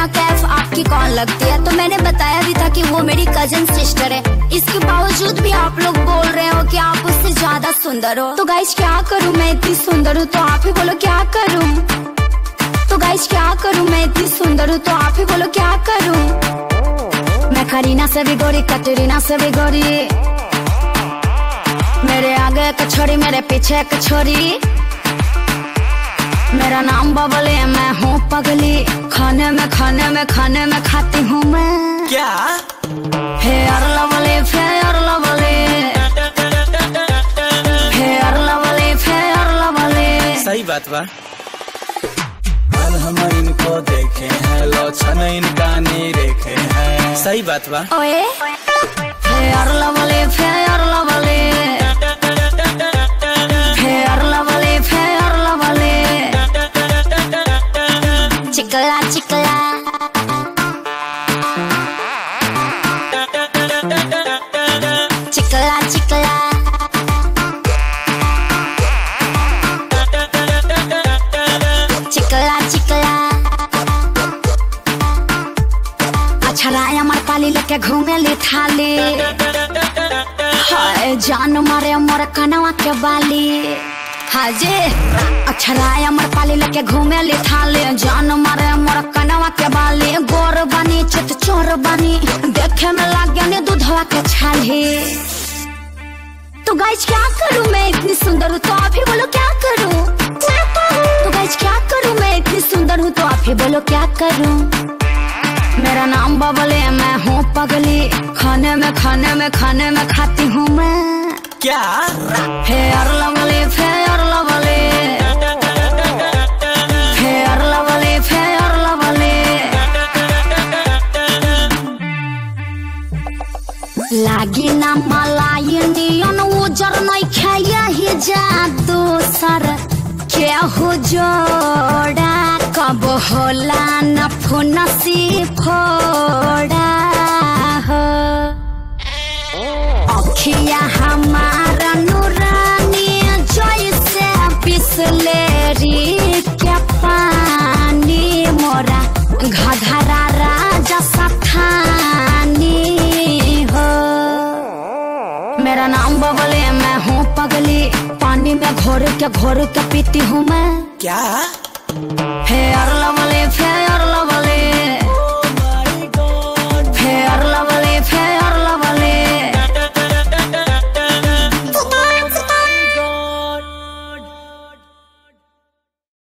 करीना कैफ आपकी कौन लगती है? तो मैंने बताया भी था कि वो मेरी कजन सिस्टर है। इसके बावजूद भी आप लोग बोल रहे हो कि आप उससे ज्यादा सुंदर हो। तो गाइस क्या करूं, मैं इतनी सुंदर हूँ तो आप ही बोलो क्या करूं। तो गाइस क्या करूं, मैं इतनी सुंदर हूँ तो आप ही बोलो क्या करूं। मैं करीना से भी गोरी, कटरीना से भी गोरी, मेरे आगे कछोरी मेरे पीछे कछोरी। मेरा नाम बबली, मैं हूँ पगली, खाने में खाती हूँ मैं। क्या? Fair lovely fair lovely, fair lovely fair lovely. सही बात बा। कल हम इनको देखे हैं, लोचन इनका नहीं देखे हैं। सही बात बा। ओए fair lovely fair lovely, fair lovely fair lovely. चिकला चिकला चिकला चिकला, चिकला चिकला। अछराया मर पाली लेके घूमे ली थाली, हाय जान मारे मोर कनवा के बाली। हाजे अछराया मर पाली लेके घूमे ली थाली, जान मारे मोर कनवा के बाली। गोर बनी चित चोर बनी, देखे में लागे दूधवा के छाली। तो गाइस क्या करूं, मैं इतनी सुंदर हूँ तो आप ही बोलो क्या करूं। तो गाइस क्या करूं, मैं इतनी सुंदर हूँ तो आप ही बोलो क्या करूं। मेरा नाम बबली, मैं हूँ पगली, खाने में खाती हूँ मैं। क्या? Fair lovely fair lovely, fair lovely fair lovely. लागी ना मलाई इंडियन उजर नहीं खाया ही जादू सर के हो जोड़ा। कब होला न फुनसी फोड़ा हो, अखिया हमारा नूरानी जैसे बिसलेरी के पानी। मोरा घघरा राजा सठानी हो। मेरा नाम बबली, मैं हूँ पगली, पानी में घोर के पीती हूँ मैं। क्या? फेयर